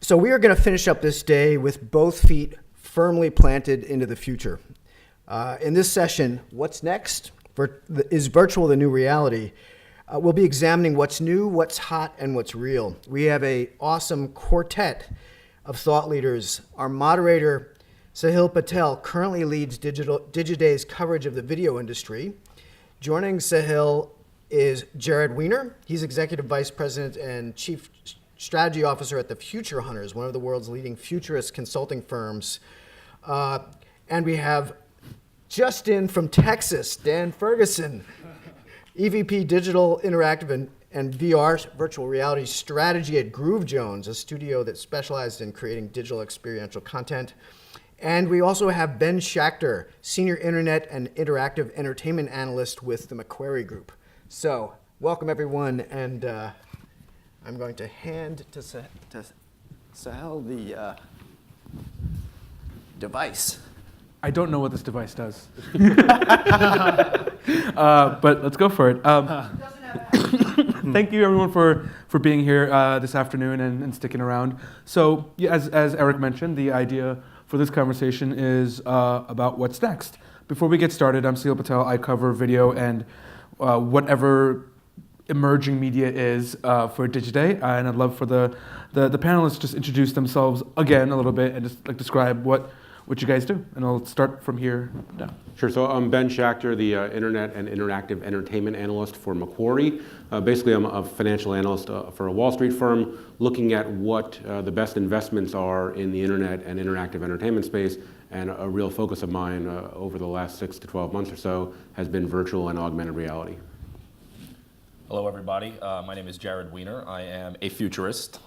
So we are going to finish up this day with both feet firmly planted into the future. In this session, what's next? Is virtual the new reality? We'll be examining what's new, what's hot, and what's real. We have an awesome quartet of thought leaders. Our moderator, Sahil Patel, currently leads Digiday's coverage of the video industry. Joining Sahil is Jared Weiner. He's Executive Vice President and Chief Strategy Officer at the Future Hunters, one of the world's leading futurist consulting firms. And we have just in from Texas, Dan Ferguson, EVP Digital, Interactive, and VR virtual reality strategy at Groove Jones, a studio that specialized in creating digital experiential content. And we also have Ben Schachter, Senior Internet and Interactive Entertainment Analyst with the Macquarie Group. So, welcome everyone, and I'm going to hand to Sahil the device. I don't know what this device does. But let's go for it. Thank you everyone for being here this afternoon and sticking around. So yeah, as Eric mentioned, the idea for this conversation is about what's next. Before we get started, I'm Sahil Patel. I cover video and whatever emerging media is for Digiday, and I'd love for the panelists to just introduce themselves again a little bit and just like describe what you guys do, and I'll start from here down. Sure, so I'm Ben Schachter, the Internet and Interactive Entertainment Analyst for Macquarie. Basically, I'm a financial analyst for a Wall Street firm looking at what the best investments are in the Internet and Interactive Entertainment space, and a real focus of mine over the last 6 to 12 months or so has been virtual and augmented reality. Hello, everybody. My name is Jared Weiner. I am a futurist,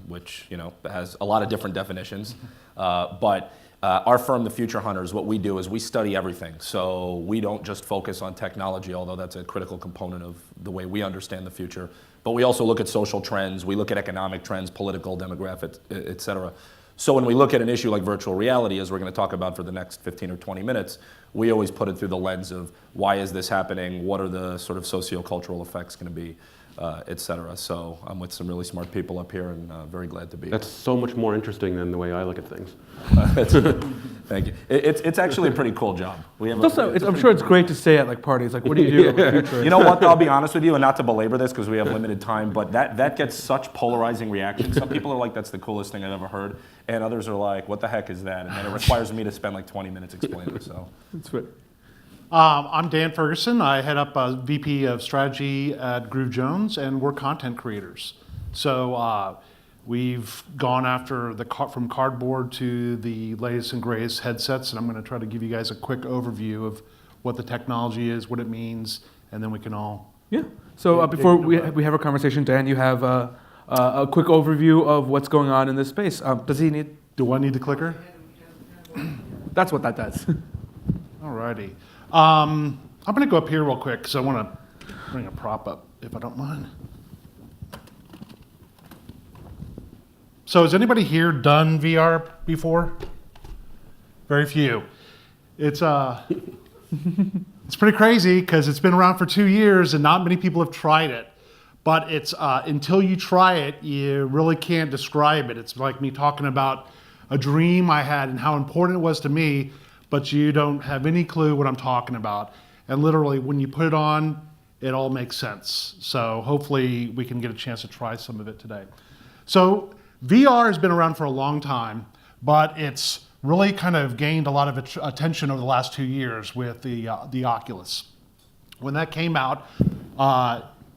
which has a lot of different definitions. But our firm, the Future Hunters, what we do is we study everything. So we don't just focus on technology, although that's a critical component of the way we understand the future. But we also look at social trends. We look at economic trends, political, demographic, et cetera. So when we look at an issue like virtual reality, as we're going to talk about for the next 15 or 20 minutes, we always put it through the lens of why is this happening, what are the sort of socio-cultural effects going to be, et cetera. So I'm with some really smart people up here and very glad to be here. That's so much more interesting than the way I look at things. Thank you. It's actually a pretty cool job. I'm sure it's great to stay at like parties. Like, what do you do? Yeah. You know what? I'll be honest with you, and not to belabor this because we have limited time, but that gets such polarizing reactions. Some people are like, "That's the coolest thing I've ever heard," and others are like, "What the heck is that?" And then it requires me to spend like 20 minutes explaining it. So that's right. I'm Dan Ferguson. I head up VP of Strategy at Groove Jones, and we're content creators. So we've gone after from cardboard to the latest and greatest headsets, and I'm going to try to give you guys a quick overview of what the technology is, what it means, and then we can all... Yeah. So before we have a conversation, Dan, you have a quick overview of what's going on in this space. Do I need the clicker? That's what that does. Alrighty. I'm going to go up here real quick because I want to bring a prop up, if I don't mind. So has anybody here done VR before? Very few. It's it's pretty crazy because it's been around for 2 years and not many people have tried it. But it's until you try it, you really can't describe it. It's like me talking about a dream I had and how important it was to me, but you don't have any clue what I'm talking about. And literally, when you put it on, it all makes sense. So hopefully we can get a chance to try some of it today. So VR has been around for a long time, but it's really kind of gained a lot of attention over the last 2 years with the Oculus. When that came out,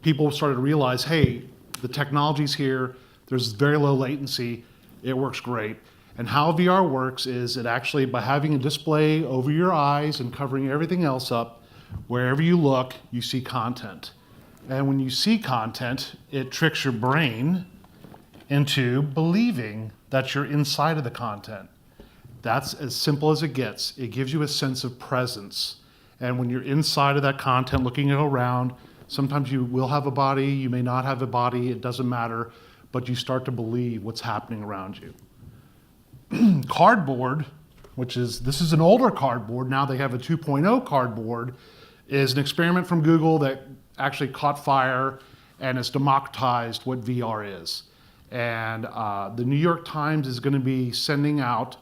people started to realize, hey, the technology's here, there's very low latency, it works great. And how VR works is it actually, by having a display over your eyes and covering everything else up, wherever you look, you see content. And when you see content, it tricks your brain into believing that you're inside of the content. That's as simple as it gets. It gives you a sense of presence. And when you're inside of that content, looking around, sometimes you will have a body, you may not have a body, it doesn't matter, but you start to believe what's happening around you. Cardboard, this is an older cardboard, now they have a 2.0 cardboard, is an experiment from Google that actually caught fire and has democratized what VR is. And the New York Times is going to be sending out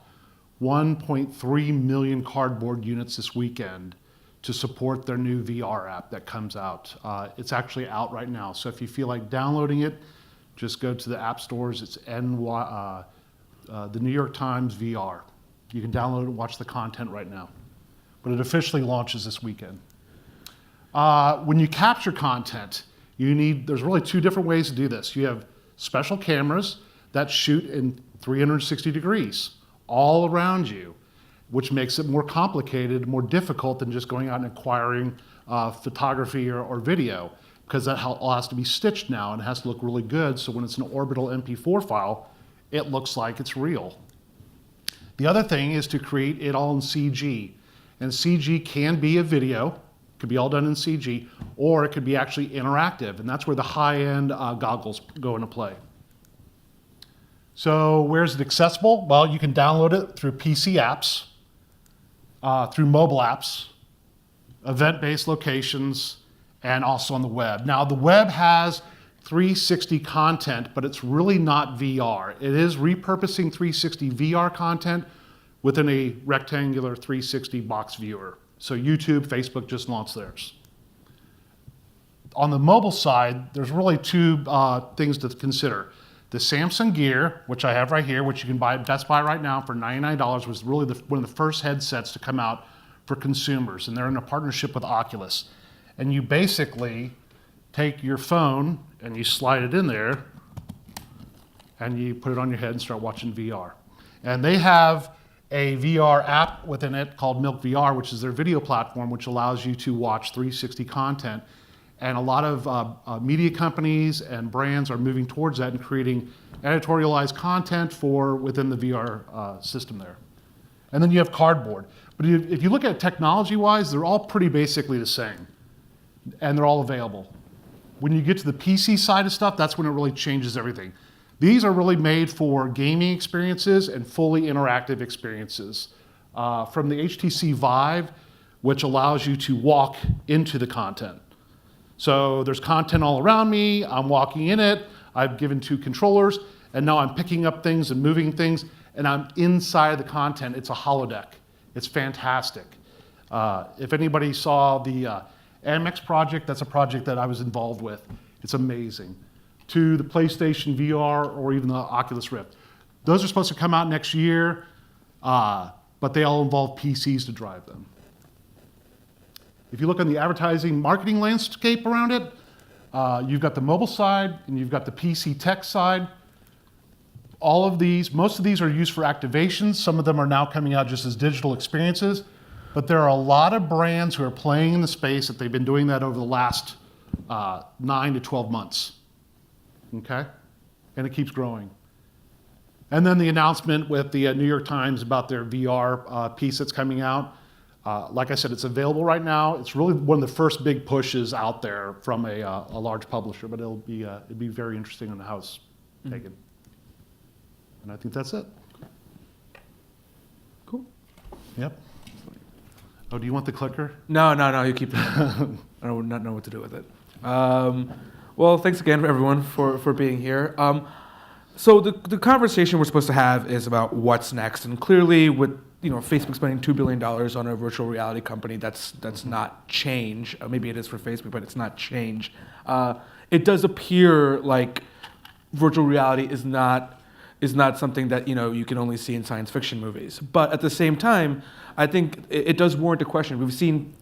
1.3 million cardboard units this weekend to support their new VR app that comes out. It's actually out right now. So if you feel like downloading it, just go to the app stores. It's the New York Times VR. You can download it and watch the content right now. But it officially launches this weekend. When you capture content, there's really two different ways to do this. You have special cameras that shoot in 360 degrees all around you, which makes it more complicated, more difficult than just going out and acquiring photography or video, because that all has to be stitched now and it has to look really good. So when it's an orbital MP4 file, it looks like it's real. The other thing is to create it all in CG. And CG can be a video, could be all done in CG, or it could be actually interactive. And that's where the high-end goggles go into play. So where's it accessible? Well, you can download it through PC apps, through mobile apps, event-based locations, and also on the web. Now, the web has 360 content, but it's really not VR. It is repurposing 360 VR content within a rectangular 360 box viewer. So YouTube, Facebook just launched theirs. On the mobile side, there's really two things to consider. The Samsung Gear, which I have right here, which you can buy at Best Buy right now for $99, was really one of the first headsets to come out for consumers, and they're in a partnership with Oculus. And you basically take your phone and you slide it in there, and you put it on your head and start watching VR. And they have a VR app within it called Milk VR, which is their video platform, which allows you to watch 360 content. And a lot of media companies and brands are moving towards that and creating editorialized content within the VR system there. And then you have cardboard. But if you look at it technology-wise, they're all pretty basically the same. And they're all available. When you get to the PC side of stuff, that's when it really changes everything. These are really made for gaming experiences and fully interactive experiences. From the HTC Vive, which allows you to walk into the content. So there's content all around me, I'm walking in it, I've given two controllers, and now I'm picking up things and moving things, and I'm inside the content. It's a holodeck. It's fantastic. If anybody saw the MX project, that's a project that I was involved with. It's amazing. To the PlayStation VR or even the Oculus Rift. Those are supposed to come out next year, but they all involve PCs to drive them. If you look on the advertising marketing landscape around it, you've got the mobile side and you've got the PC tech side. Most of these are used for activations. Some of them are now coming out just as digital experiences. But there are a lot of brands who are playing in the space that they've been doing that over the last 9 to 12 months. Okay? And it keeps growing. And then the announcement with the New York Times about their VR piece that's coming out. Like I said, it's available right now. It's really one of the first big pushes out there from a large publisher, but it'll be very interesting on how it's taken. And I think that's it. Cool. Yep. Oh, do you want the clicker? No, you keep it. I would not know what to do with it. Well, thanks again, everyone, for being here. So the conversation we're supposed to have is about what's next, and clearly, with Facebook spending $2 billion on a virtual reality company, that's not change. Maybe it is for Facebook, but it's not change. It does appear like virtual reality is not something that you can only see in science fiction movies. But at the same time, I think it does warrant a question. We've seen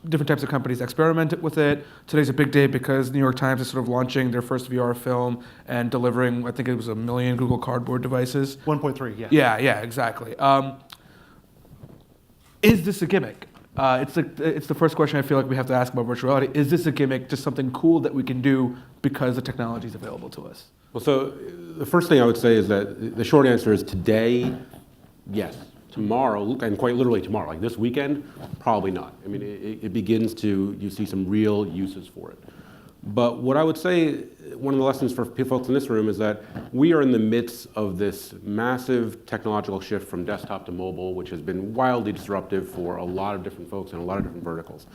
different types of companies experiment with it. Today's a big day because New York Times is sort of launching their first VR film and delivering, I think it was 1 million Google Cardboard devices. 1.3, yeah. Yeah, exactly. Is this a gimmick? It's the first question I feel like we have to ask about virtual reality. Is this a gimmick, just something cool that we can do because the technology is available to us? Well, so the first thing I would say is that the short answer is today, yes. Tomorrow, and quite literally tomorrow, like this weekend, probably not. I mean, it begins you see some real uses for it. But what I would say, one of the lessons for folks in this room is that we are in the midst of this massive technological shift from desktop to mobile, which has been wildly disruptive for a lot of different folks in a lot of different verticals.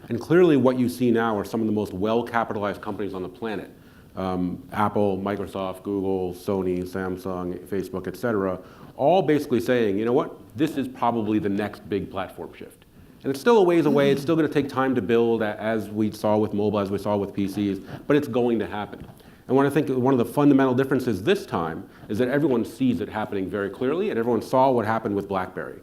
And clearly what you see now are some of the most well-capitalized companies on the planet Apple, Microsoft, Google, Sony, Samsung, Facebook, et cetera, all basically saying, you know what, this is probably the next big platform shift. And it's still a ways away, it's still going to take time to build, as we saw with mobile, as we saw with PCs, but it's going to happen. And what I think one of the fundamental differences this time is that everyone sees it happening very clearly, and everyone saw what happened with BlackBerry,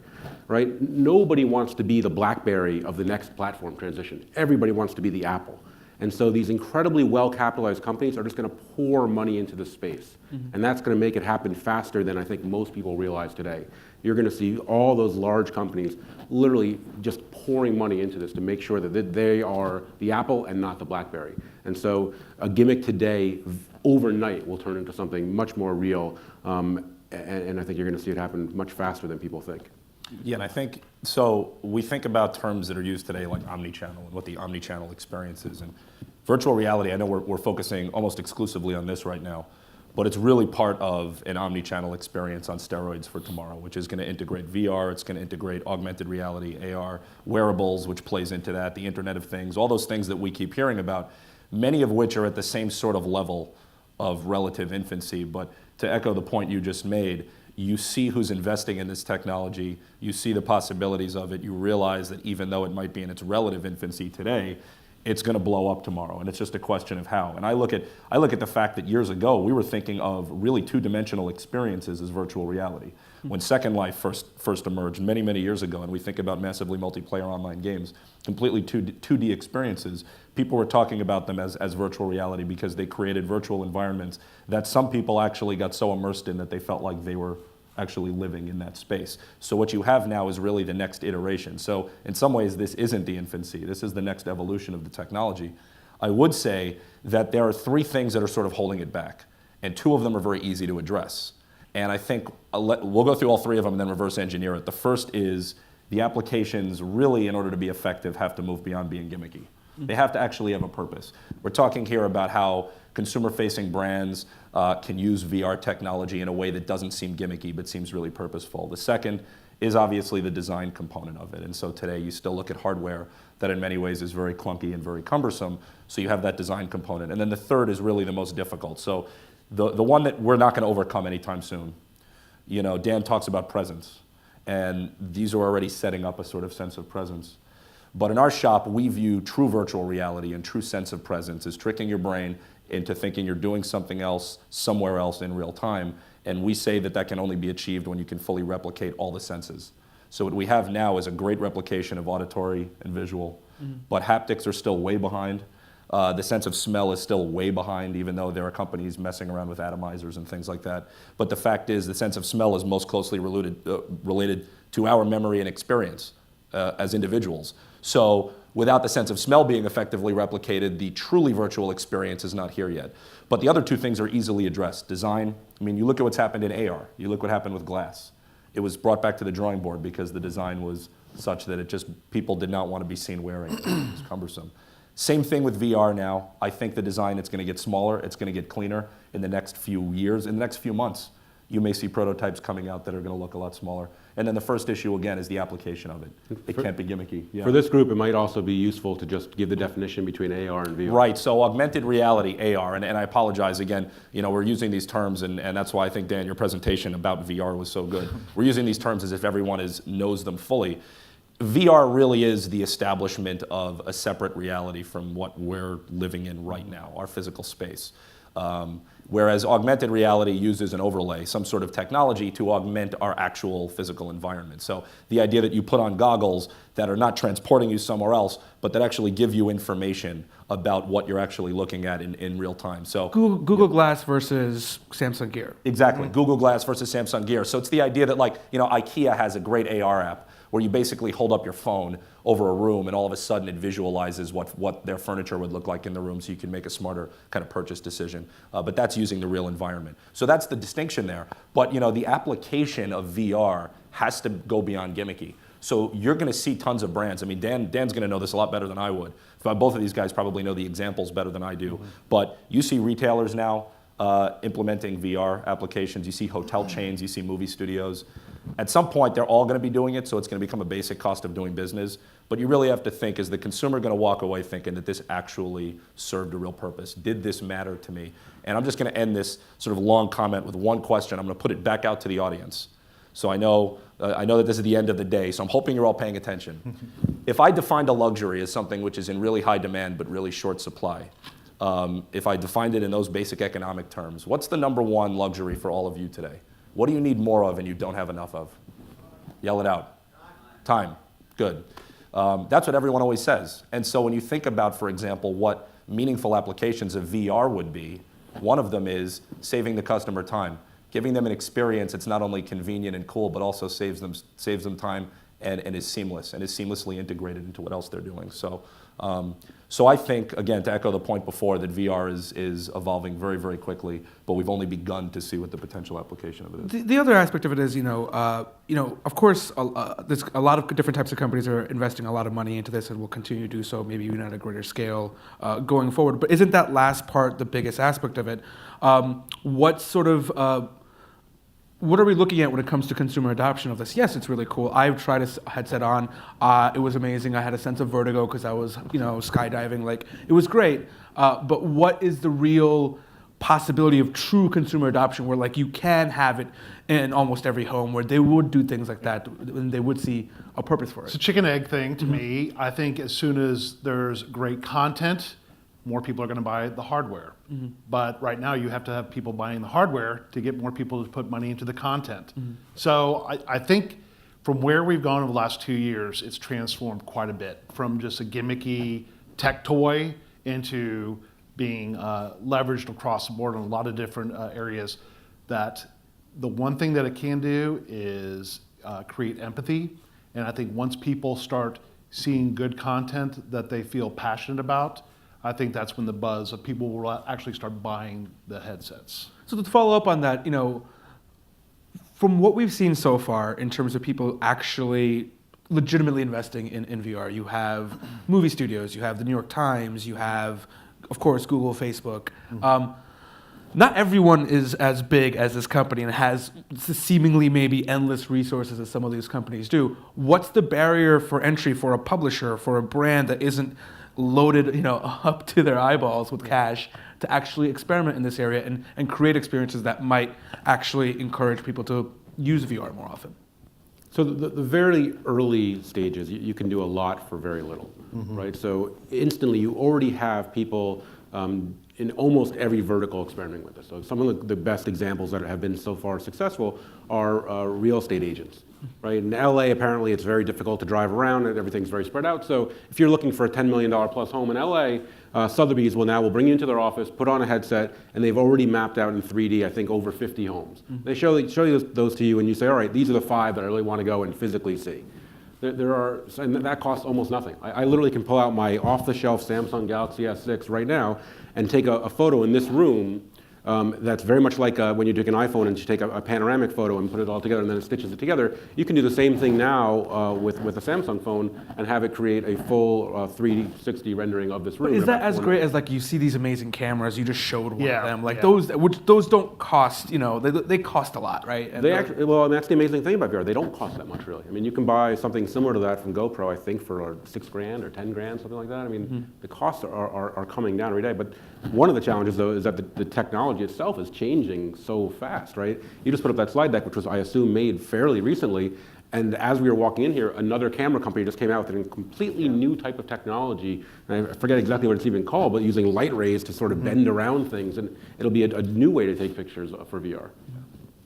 right? Nobody wants to be the BlackBerry of the next platform transition. Everybody wants to be the Apple. And so these incredibly well-capitalized companies are just going to pour money into this space. And that's going to make it happen faster than I think most people realize today. You're going to see all those large companies literally just pouring money into this to make sure that they are the Apple and not the BlackBerry. And so a gimmick today, overnight, will turn into something much more real. And I think you're going to see it happen much faster than people think. Yeah, and I think, so we think about terms that are used today like omnichannel and what the omnichannel experience is. And virtual reality, I know we're focusing almost exclusively on this right now, but it's really part of an omnichannel experience on steroids for tomorrow, which is going to integrate VR, it's going to integrate augmented reality, AR, wearables, which plays into that, the Internet of Things, all those things that we keep hearing about, many of which are at the same sort of level of relative infancy. But to echo the point you just made, you see who's investing in this technology, you see the possibilities of it, you realize that even though it might be in its relative infancy today, it's going to blow up tomorrow, and it's just a question of how. And I look at the fact that years ago we were thinking of really two-dimensional experiences as virtual reality. When Second Life first emerged many, many years ago, and we think about massively multiplayer online games, completely 2D experiences, people were talking about them as virtual reality because they created virtual environments that some people actually got so immersed in that they felt like they were actually living in that space. So what you have now is really the next iteration. So in some ways, this isn't the infancy. This is the next evolution of the technology. I would say that there are three things that are sort of holding it back, and two of them are very easy to address. And I think we'll go through all three of them and then reverse engineer it. The first is the applications really, in order to be effective, have to move beyond being gimmicky. They have to actually have a purpose. We're talking here about how consumer-facing brands can use VR technology in a way that doesn't seem gimmicky but seems really purposeful. The second is obviously the design component of it. And so today you still look at hardware that in many ways is very clunky and very cumbersome, so you have that design component. And then the third is really the most difficult. So the one that we're not going to overcome anytime soon. You know, Dan talks about presence, and these are already setting up a sort of sense of presence. But in our shop, we view true virtual reality and true sense of presence as tricking your brain into thinking you're doing something else somewhere else in real time. And we say that that can only be achieved when you can fully replicate all the senses. So what we have now is a great replication of auditory and visual, but haptics are still way behind. The sense of smell is still way behind, even though there are companies messing around with atomizers and things like that. But the fact is, the sense of smell is most closely related to our memory and experience as individuals. So without the sense of smell being effectively replicated, the truly virtual experience is not here yet. But the other two things are easily addressed. Design, I mean, you look at what's happened in AR. You look what happened with glass. It was brought back to the drawing board because the design was such that people did not want to be seen wearing it. It was cumbersome. Same thing with VR now. I think the design, it's going to get smaller, it's going to get cleaner in the next few years, in the next few months. You may see prototypes coming out that are going to look a lot smaller. And then the first issue, again, is the application of it. It can't be gimmicky. Yeah. For this group, it might also be useful to just give the definition between AR and VR. Right, so augmented reality, AR, and I apologize again, you know, we're using these terms, and that's why I think, Dan, your presentation about VR was so good. We're using these terms as if everyone knows them fully. VR really is the establishment of a separate reality from what we're living in right now, our physical space. Whereas augmented reality uses an overlay, some sort of technology to augment our actual physical environment. So the idea that you put on goggles that are not transporting you somewhere else, but that actually give you information about what you're actually looking at in real time. So Google Glass versus Samsung Gear. Exactly, Google Glass versus Samsung Gear. So it's the idea that, like, you know, IKEA has a great AR app where you basically hold up your phone over a room and all of a sudden it visualizes what their furniture would look like in the room so you can make a smarter kind of purchase decision. But that's using the real environment. So that's the distinction there. But, you know, the application of VR has to go beyond gimmicky. So you're going to see tons of brands. I mean, Dan's going to know this a lot better than I would. Both of these guys probably know the examples better than I do. But you see retailers now implementing VR applications. You see hotel chains, you see movie studios. At some point, they're all going to be doing it, so it's going to become a basic cost of doing business. But you really have to think, is the consumer going to walk away thinking that this actually served a real purpose? Did this matter to me? And I'm just going to end this sort of long comment with one question. I'm going to put it back out to the audience. So I know that this is the end of the day, so I'm hoping you're all paying attention. If I defined a luxury as something which is in really high demand but really short supply, if I defined it in those basic economic terms, what's the number one luxury for all of you today? What do you need more of and you don't have enough of? Yell it out. Time. Good. That's what everyone always says. And so when you think about, for example, what meaningful applications of VR would be, one of them is saving the customer time, giving them an experience that's not only convenient and cool, but also saves them time and is seamless and is seamlessly integrated into what else they're doing. So I think, again, to echo the point before, that VR is evolving very, very quickly, but we've only begun to see what the potential application of it is. The other aspect of it is, of course, there's a lot of different types of companies are investing a lot of money into this and will continue to do so, maybe even at a greater scale going forward. But isn't that last part the biggest aspect of it? What are we looking at when it comes to consumer adoption of this? Yes, it's really cool. I've tried a headset on. It was amazing. I had a sense of vertigo because I was, skydiving. Like, it was great. But what is the real possibility of true consumer adoption where, like, you can have it in almost every home where they would do things like that and they would see a purpose for it? It's a chicken egg thing to me. I think as soon as there's great content, more people are going to buy the hardware. But right now you have to have people buying the hardware to get more people to put money into the content. So I think from where we've gone over the last 2 years, it's transformed quite a bit from just a gimmicky tech toy into being leveraged across the board in a lot of different areas. That the one thing that it can do is create empathy. And I think once people start seeing good content that they feel passionate about, I think that's when the buzz of people will actually start buying the headsets. So to follow up on that, from what we've seen so far in terms of people actually legitimately investing in VR, you have movie studios, you have the New York Times, you have, of course, Google, Facebook. Not everyone is as big as this company and has seemingly maybe endless resources as some of these companies do. What's the barrier for entry for a publisher, for a brand that isn't loaded, up to their eyeballs with cash to actually experiment in this area and create experiences that might actually encourage people to use VR more often? So the very early stages, you can do a lot for very little, right? So instantly, you already have people in almost every vertical experimenting with this. So some of the best examples that have been so far successful are real estate agents, right? In LA, apparently, it's very difficult to drive around and everything's very spread out. So if you're looking for a $10 million plus home in LA, Sotheby's will bring you into their office, put on a headset, and they've already mapped out in 3D, I think, over 50 homes. They show you those to you, and you say, all right, these are the 5 that I really want to go and physically see. And that costs almost nothing. I literally can pull out my off-the-shelf Samsung Galaxy S6 right now and take a photo in this room that's very much like when you take an iPhone and you take a panoramic photo and put it all together and then it stitches it together. You can do the same thing now with a Samsung phone and have it create a full 360 rendering of this room. But is that as great as, like, you see these amazing cameras? You just showed one of them. Like, yeah. those don't cost, they cost a lot, right? And that's the amazing thing about VR. They don't cost that much, really. I mean, you can buy something similar to that from GoPro, I think, for $6,000 or $10,000, something like that. I mean, the costs are coming down every day. But one of the challenges, though, is that the technology itself is changing so fast, right? You just put up that slide deck, which was, I assume, made fairly recently. And as we were walking in here, another camera company just came out with a completely new type of technology. And I forget exactly what it's even called, but using light rays to sort of bend around things. And it'll be a new way to take pictures for VR.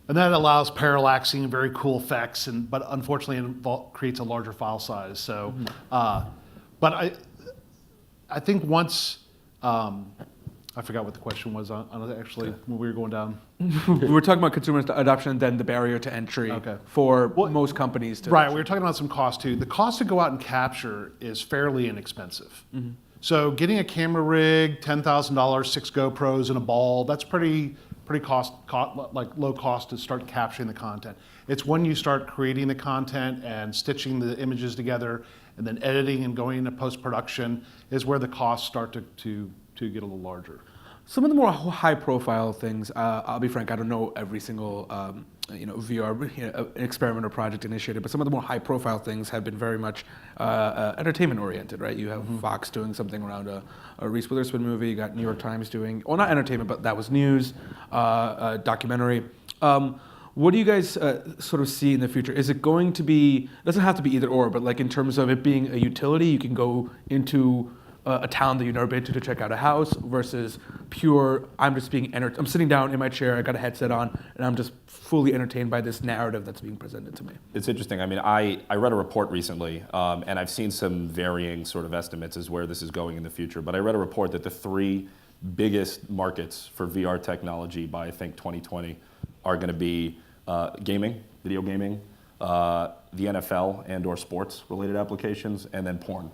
And that allows parallaxing, very cool effects, but unfortunately it creates a larger file size. So, but I think once, I forgot what the question was on actually when we were going down. We were talking about consumer adoption and then the barrier to entry for most companies to. Right, we were talking about some cost too. The cost to go out and capture is fairly inexpensive. So getting a camera rig, $10,000, 6 GoPros and a ball, that's pretty low cost to start capturing the content. It's when you start creating the content and stitching the images together and then editing and going into post-production is where the costs start to get a little larger. some of the more high-profile things, I'll be frank, I don't know every single VR experiment or project initiated, but some of the more high-profile things have been very much entertainment-oriented, right? You have Fox doing something around a Reese Witherspoon movie. You got New York Times doing, well, not entertainment, but that was news, documentary. What do you guys sort of see in the future? Is it going to be, it doesn't have to be either or, but like in terms of it being a utility, you can go into a town that you've never been to check out a house versus pure, I'm just being I'm sitting down in my chair, I got a headset on, and I'm just fully entertained by this narrative that's being presented to me. It's interesting. I mean, I read a report recently, and I've seen some varying sort of estimates as where this is going in the future, but I read a report that the 3 biggest markets for VR technology by, I think, 2020 are going to be gaming, video gaming, the NFL and or sports-related applications, and then porn.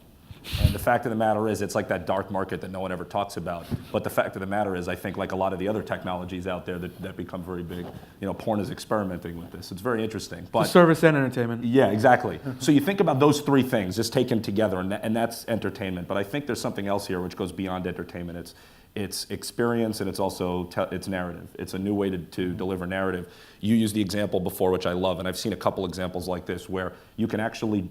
And the fact of the matter is, it's like that dark market that no one ever talks about. But the fact of the matter is, I think like a lot of the other technologies out there that become very big, porn is experimenting with this. It's very interesting. But Service and entertainment. yeah, exactly. So you think about those 3 things just taken together, and that's entertainment. But I think there's something else here which goes beyond entertainment. It's experience, and it's also it's narrative. It's a new way to deliver narrative. You used the example before, which I love, and I've seen a couple examples like this where you can actually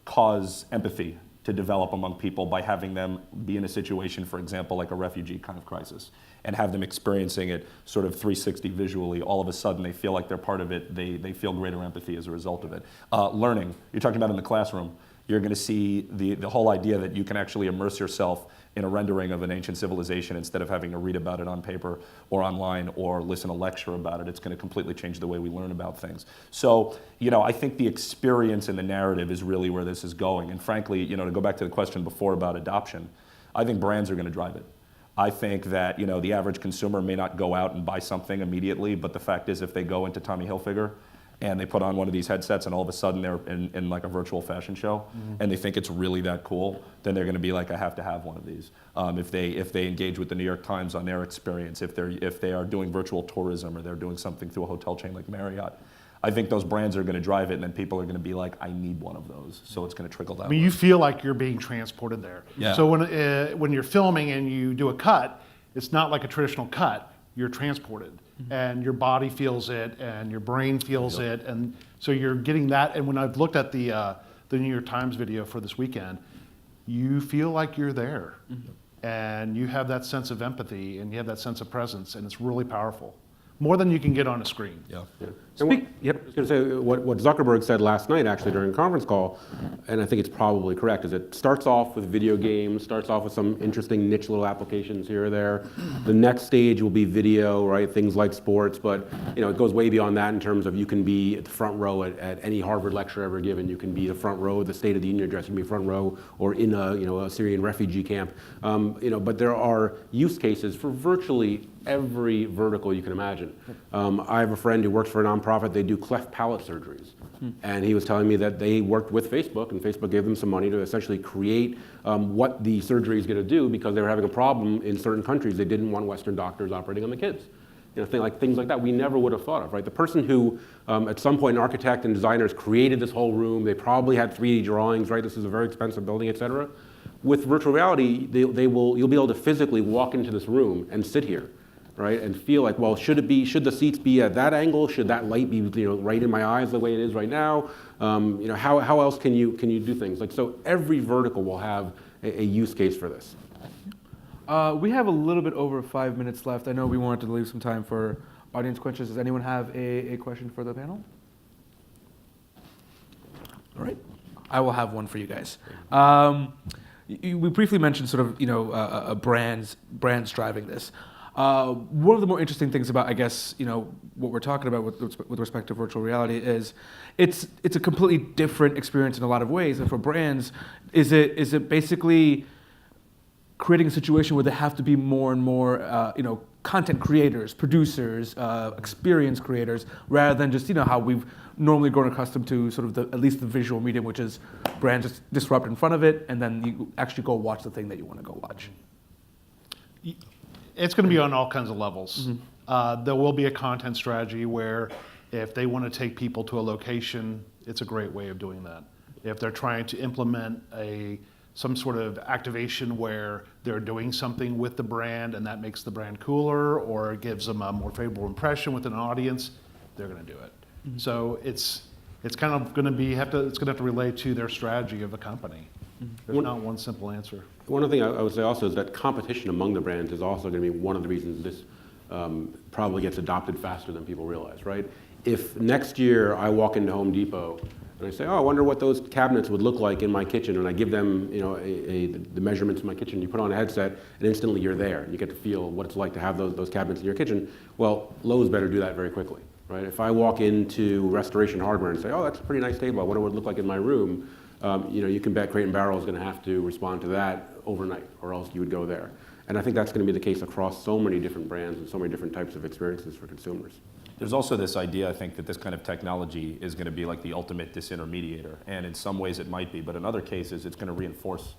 cause empathy to develop among people by having them be in a situation, for example, like a refugee kind of crisis, and have them experiencing it sort of 360 visually. All of a sudden, they feel like they're part of it. They feel greater empathy as a result of it. Learning, you're talking about in the classroom. You're going to see the whole idea that you can actually immerse yourself in a rendering of an ancient civilization instead of having to read about it on paper or online or listen to a lecture about it. It's going to completely change the way we learn about things. So, I think the experience and the narrative is really where this is going. And frankly, to go back to the question before about adoption, I think brands are going to drive it. I think that, the average consumer may not go out and buy something immediately, but the fact is if they go into Tommy Hilfiger and they put on one of these headsets and all of a sudden they're in like a virtual fashion show and they think it's really that cool, then they're going to be like, I have to have one of these. If they engage with the New York Times on their experience, if they are doing virtual tourism or they're doing something through a hotel chain like Marriott, I think those brands are going to drive it, and then people are going to be like, I need one of those. So it's going to trickle down. I mean, you feel like you're being transported there. Yeah. So when you're filming and you do a cut, it's not like a traditional cut. You're transported, and your body feels it, and your brain feels it, and so you're getting that. And when I've looked at the New York Times video for this weekend, you feel like you're there, and you have that sense of empathy, and you have that sense of presence, and it's really powerful, more than you can get on a screen. Yeah. And I was going to say, what Zuckerberg said last night, actually, during a conference call, and I think it's probably correct, is it starts off with video games, starts off with some interesting niche little applications here or there. The next stage will be video, right? Things like sports, but it goes way beyond that in terms of you can be at the front row at any Harvard lecture ever given. You can be the front row of the State of the Union address. You can be front row or in a Syrian refugee camp. But there are use cases for virtually every vertical you can imagine. I have a friend who works for a nonprofit. They do cleft palate surgeries. And he was telling me that they worked with Facebook, and Facebook gave them some money to essentially create what the surgery is going to do because they were having a problem in certain countries. They didn't want Western doctors operating on the kids. Things like that we never would have thought of, right? The person who, at some point, an architect and designers created this whole room, they probably had 3D drawings, right? This is a very expensive building, et cetera. With virtual reality, you'll be able to physically walk into this room and sit here, right? And feel like, well, should the seats be at that angle? Should that light be, right in my eyes the way it is right now? How else can you do things? So every vertical will have a use case for this. We have a little bit over 5 minutes left. I know we wanted to leave some time for audience questions. Does anyone have a question for the panel? All right. I will have one for you guys. We briefly mentioned sort of, brands driving this. One of the more interesting things about, I guess, what we're talking about with respect to virtual reality is it's a completely different experience in a lot of ways. And for brands, is it basically creating a situation where they have to be more and more, content creators, producers, experience creators, rather than just, how we've normally grown accustomed to sort of at least the visual medium, which is brands just disrupt in front of it, and then you actually go watch the thing that you want to go watch. It's going to be on all kinds of levels. There will be a content strategy where if they want to take people to a location, it's a great way of doing that. If they're trying to implement a some sort of activation where they're doing something with the brand and that makes the brand cooler or gives them a more favorable impression with an audience, they're going to do it. So it's kind of going to be it's going to have to relate to their strategy of a company. There's not one simple answer. One other thing I would say also is that competition among the brands is also going to be one of the reasons this probably gets adopted faster than people realize, right? If next year I walk into Home Depot and I say, oh, I wonder what those cabinets would look like in my kitchen, and I give them, you know, the measurements of my kitchen, you put on a headset, and instantly you're there. You get to feel what it's like to have those cabinets in your kitchen. Well, Lowe's better do that very quickly, right? If I walk into Restoration Hardware and say, oh, that's a pretty nice table, I wonder what it would look like in my room, you know, you can bet Crate & Barrel is going to have to respond to that overnight, or else you would go there. And I think that's going to be the case across so many different brands and so many different types of experiences for consumers. There's also this idea, I think, that this kind of technology is going to be like the ultimate disintermediator. And in some ways it might be, but in other cases it's going to reinforce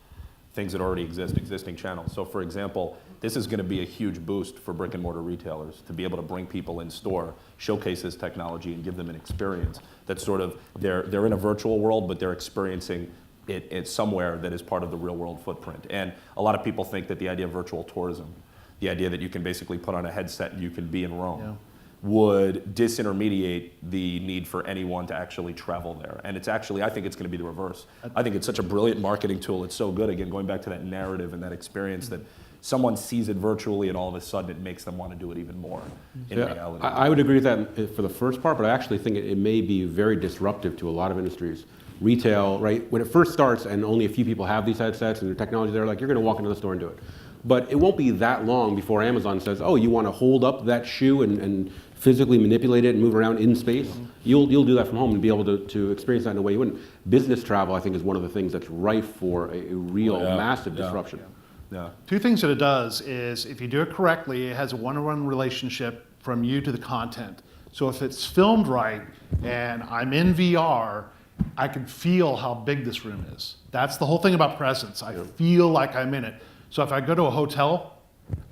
things that already exist, existing channels. So for example, this is going to be a huge boost for brick and mortar retailers to be able to bring people in store, showcase this technology and give them an experience that's sort of, they're in a virtual world, but they're experiencing it somewhere that is part of the real world footprint. And a lot of people think that the idea of virtual tourism, the idea that you can basically put on a headset and you can be in Rome, would disintermediate the need for anyone to actually travel there. And it's actually, I think it's going to be the reverse. I think it's such a brilliant marketing tool. It's so good, again, going back to that narrative and that experience that someone sees it virtually and all of a sudden it makes them want to do it even more in reality. I would agree with that for the first part, but I actually think it may be very disruptive to a lot of industries. Retail, right, when it first starts and only a few people have these headsets and the technology, they're like, you're going to walk into the store and do it. But it won't be that long before Amazon says, oh, you want to hold up that shoe and physically manipulate it and move around in space? You'll do that from home and be able to experience that in a way you wouldn't. Business travel, I think, is one of the things that's rife for a real massive disruption. Yeah. Two things that it does is, if you do it correctly, it has a one-on-one relationship from you to the content. So if it's filmed right and I'm in VR, I can feel how big this room is. That's the whole thing about presence. I feel like I'm in it. So if I go to a hotel,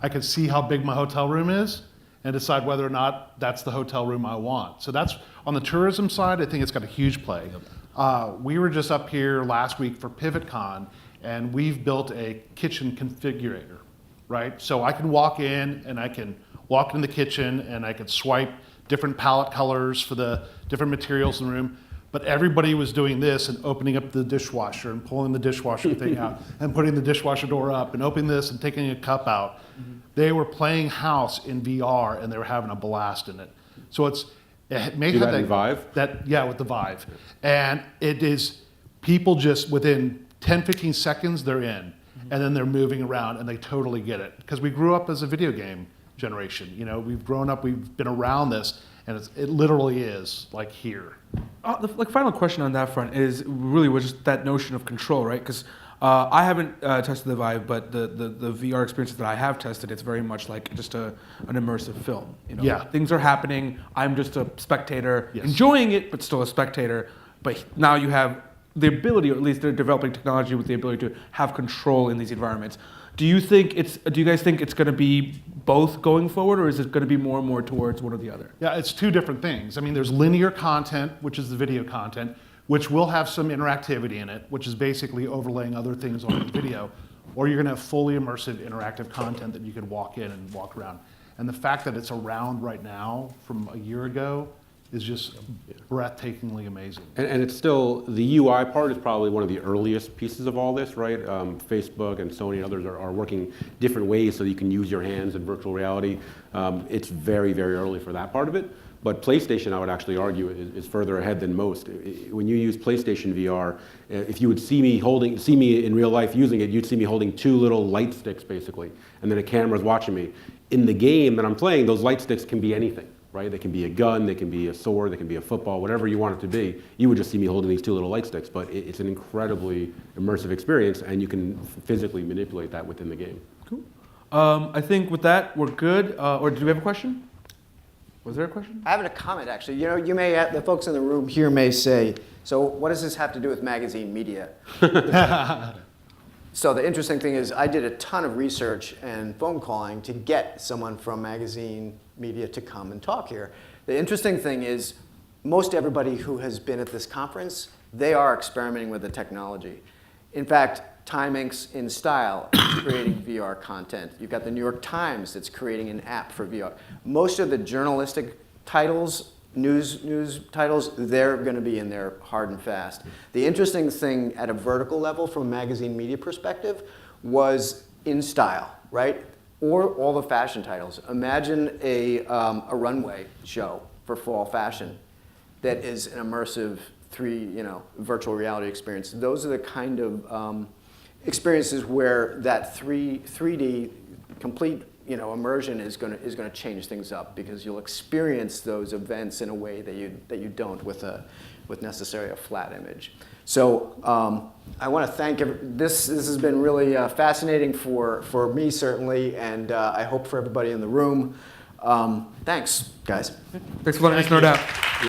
I can see how big my hotel room is and decide whether or not that's the hotel room I want. So that's, on the tourism side, I think it's got a huge play. We were just up here last week for PivotCon, and we've built a kitchen configurator, right? So I can walk in and I can walk in the kitchen and I can swipe different palette colors for the different materials in the room. But everybody was doing this and opening up the dishwasher and pulling the dishwasher thing out and putting the dishwasher door up and opening this and taking a cup out. They were playing house in VR and they were having a blast in it. So it may Do have that in Vive? with the Vive. And it is, people just within 10, 15 seconds, they're in. And then they're moving around and they totally get it. Because we grew up as a video game generation. You know, we've grown up, we've been around this, and it literally is like here. The final question on that front is really was just that notion of control, right? Because I haven't tested the Vive, but the VR experiences that I have tested, it's very much like just an immersive film. You know? Things are happening. I'm just a spectator, enjoying it, but still a spectator. But now you have the ability, or at least they're developing technology with the ability to have control in these environments. Do you guys think it's going to be both going forward, or is it going to be more and more towards one or the other? Yeah, it's two different things. I mean, there's linear content, which is the video content, which will have some interactivity in it, which is basically overlaying other things on the video, or you're going to have fully immersive interactive content that you could walk in and walk around. And the fact that it's around right now from a year ago is just breathtakingly amazing. And it's still, the UI part is probably one of the earliest pieces of all this, right? Facebook and Sony and others are working different ways so you can use your hands in virtual reality. It's very, very early for that part of it. But PlayStation, I would actually argue, is further ahead than most. When you use PlayStation VR, if you would see me in real life using it, you'd see me holding two little light sticks, basically, and then a camera's watching me. In the game that I'm playing, those light sticks can be anything. Right? They can be a gun, they can be a sword, they can be a football, whatever you want it to be. You would just see me holding these two little light sticks, but it's an incredibly immersive experience, and you can physically manipulate that within the game. Cool. I think with that, we're good. Or do we have a question? Was there a question? I have a comment, actually. You know, the folks in the room here may say, so what does this have to do with magazine media? So the interesting thing is I did a ton of research and phone calling to get someone from magazine media to come and talk here. The interesting thing is most everybody who has been at this conference, they are experimenting with the technology. In fact, Time Inc.'s In Style creating VR content. You've got the New York Times that's creating an app for VR. Most of the journalistic titles, news titles, they're going to be in there hard and fast. The interesting thing at a vertical level from a magazine media perspective was In Style, right? Or all the fashion titles. Imagine a runway show for fall fashion that is an immersive virtual reality experience. Those are the kind of experiences where that 3D complete immersion is going to change things up, because you'll experience those events in a way that you don't with necessarily a flat image. So I want to thank this has been really fascinating for me certainly, and I hope for everybody in the room. Thanks, guys. Thanks for letting us know that.